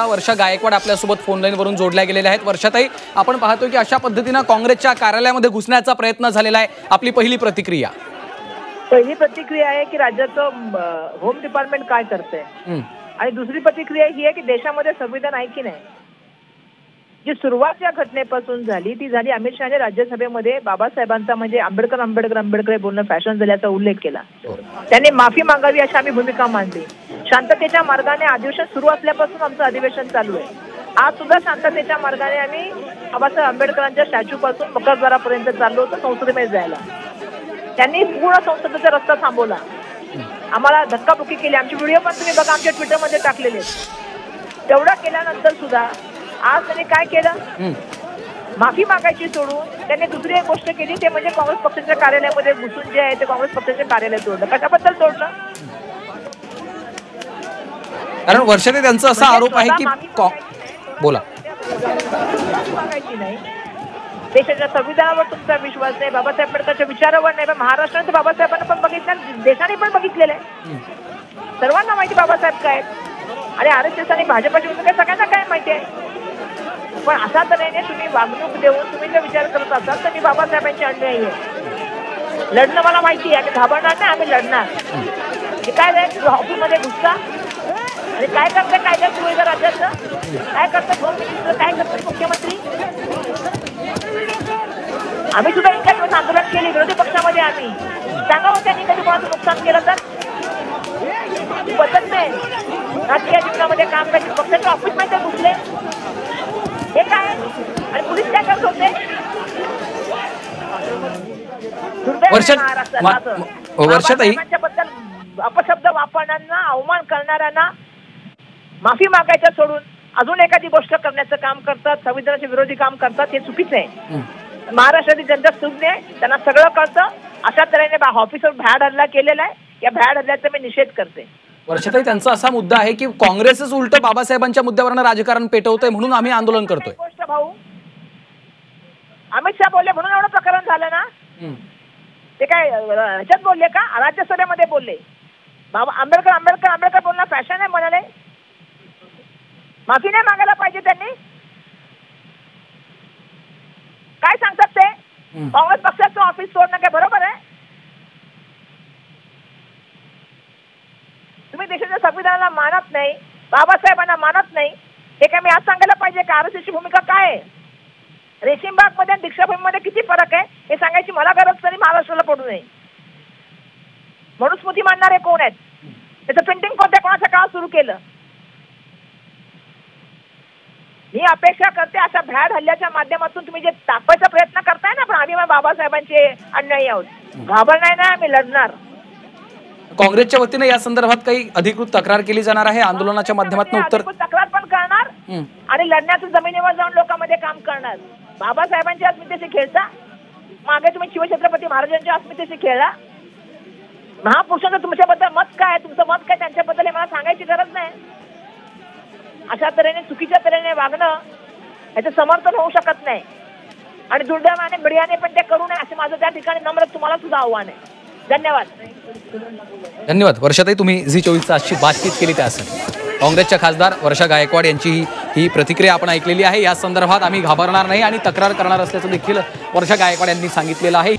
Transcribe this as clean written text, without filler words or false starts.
वर्षा गायकवाड आपल्यासोबत फोन लाईनवरून जोडल्या गेलेल्या आहेत। वर्षाताई, आपण पाहतोय की अशा पद्धतीने काँग्रेसच्या कार्यालयामध्ये घुसण्याचा प्रयत्न झालेला आहे, आपली पहिली प्रतिक्रिया? पहिली प्रतिक्रिया आहे की राज्याचं होम डिपार्टमेंट काय करतंय, आणि दुसरी प्रतिक्रिया ही आहे की देशामध्ये संविधान आहे की नाही। जी सुरुवात या घटनेपासून झाली ती झाली अमित शहाने राज्यसभेमध्ये बाबासाहेबांचा म्हणजे आंबेडकर बोलणं फॅशन झाल्याचा उल्लेख केला। त्यांनी माफी मागावी अशी आम्ही भूमिका मांडली। शांततेच्या मार्गाने अधिवेशन सुरू असल्यापासून आमचं अधिवेशन चालू आहे। आज सुद्धा शांततेच्या मार्गाने आम्ही बाबासाहेब आंबेडकरांच्या स्टॅच्यू पासून मकरद्वारापर्यंत चाललो होतो संसदेमध्ये जायला। त्यांनी पूर्ण संसदेचा रस्ता थांबवला, आम्हाला धक्काबुक्की केली। आमचे व्हिडिओ पण तुम्ही बघा, आमच्या ट्विटरमध्ये टाकलेले। तेवढं केल्यानंतर सुद्धा आज त्यांनी काय केलं, माफी मागायची सोडून त्यांनी दुसरी एक गोष्ट केली, ते म्हणजे काँग्रेस पक्षाच्या कार्यालयामध्ये घुसून जे आहे ते काँग्रेस पक्षाचे कार्यालय तोडलं। कशाबद्दल तोडलं? कारण वर्षाने त्यांचा असा आरोप आहे की बोला, मागायची नाही, देशाच्या संविधानावर तुमचा विश्वास नाही, बाबासाहेब आंबेडकरच्या विचारावर नाही। बाबासाहेबांनी पण बघितलं, देशाने पण बघितलेलं आहे, सर्वांना माहिती बाबासाहेब काय आणि RSS आणि भाजपची काय सगळ्यांना काय माहिती आहे। पण अशा तऱ्हेने तुम्ही वागणूक देऊन तुम्ही जर विचार करत असाल तर मी बाबासाहेबांची अनुयायी आहे। लढणं मला माहिती आहे, घाबरणार नाही, आम्ही लढणार। हे काय रे, ऑफिसमध्ये घुसता आणि काय करतं कायदा सुविधा राज्याचं, काय करतं होम मिनिस्टर, काय करतात मुख्यमंत्री। आम्ही सुद्धा इतक्या दिवस आंदोलन केले विरोधी पक्षामध्ये, आम्ही सांगावं त्यांनी कधी कोणाचं नुकसान केलं तर पद्धत नाही। राजकीय जीवनामध्ये काम करायचे, पक्षाच्या ऑफिसमध्ये घुसले, हे काय आणि पोलीस काय करत होते। वर्षाताईबद्दल अपशब्द वापरणाऱ्यांना, अवमान करणाऱ्यांना माफी मागायच्या सोडून अजून एखादी गोष्ट करण्याचं काम करतात, संविधानाच्या विरोधी काम करतात, हे चुकीचं आहे। महाराष्ट्रातील जनता सुज्ञ आहे, त्यांना सगळं कळतं। अशा तऱ्हेने ऑफिसवर भ्याड हल्ला केलेला आहे, या भ्याड हल्ल्याचा मी निषेध करते। वर्षाताई, त्यांचा असा मुद्दा आहे की काँग्रेसच उलट बाबासाहेबांच्या मुद्द्यावरनं राजकारण पेटवतंय म्हणून आम्ही आंदोलन करतोय। गोष्ट भाऊ, अमित शहा बोलले म्हणून एवढं प्रकरण झालं ना, ते काय ह्याच्यात बोलले का, राज्यसभेमध्ये बोलले बाबा आंबेडकर बोलणं फॅशन आहे म्हणाले, माफी नाही मागायला पाहिजे त्यांनी। काय सांगतात ते, काँग्रेस पक्षाचं ऑफिस सोडणं काय बरोबर आहे? तुम्ही देशाच्या संविधानाला मानत नाही, बाबासाहेबांना मानत नाही, हे काय मी आज सांगायला पाहिजे का? RSSची भूमिका काय आहे, रेशीमबाग मध्ये आणि दीक्षाभूमीमध्ये किती फरक आहे हे सांगायची मला गरज तरी महाराष्ट्राला पडू नये। मनुस्मृती मानणारे कोण आहेत, त्याचं प्रिंटिंग कोणाच्या काळात सुरू केलं? मी अपेक्षा करते अशा भ्याड हल्ल्याच्या माध्यमातून तुम्ही जे दाखवायचा प्रयत्न करताय ना, पण आम्ही बाबासाहेबांचे अनुयायी आहोत, घाबरणार नाही, आम्ही लढणार। काँग्रेसच्या वतीने या संदर्भात काही अधिकृत तक्रार केली जाणार आहे आंदोलनाच्या माध्यमातून? उत्तर तक्रार पण करणार आणि लढण्याचं जमिनीवर जाऊन लोकांमध्ये काम करणार। बाबासाहेबांच्या अस्मितेशी खेळता, मागे तुम्ही शिवछत्रपती महाराजांच्या अस्मितेशी खेळला। महापुरुषांचं तुमच्याबद्दल मत काय, तुमचं मत काय त्यांच्याबद्दल हे मला सांगायची गरज नाही। अशा तऱ्हेने चुकीच्या तऱ्हेने वागणं याचं समर्थन होऊ शकत नाही, आणि दुर्दैवाने मीडियाने पण ते करू नये असे माझं त्या ठिकाणी नम्र तुम्हाला सुद्धा आव्हान आहे। धन्यवाद। धन्यवाद वर्षाताई, तुम्ही झी24 तासची बातचीत केली त्यासाठी। काँग्रेसच्या खासदार वर्षा गायकवाड यांची ही प्रतिक्रिया आपण ऐकलेली आहे। या संदर्भात आम्ही घाबरणार नाही आणि तक्रार करणार असल्याचं देखील वर्षा गायकवाड यांनी सांगितलेलं आहे।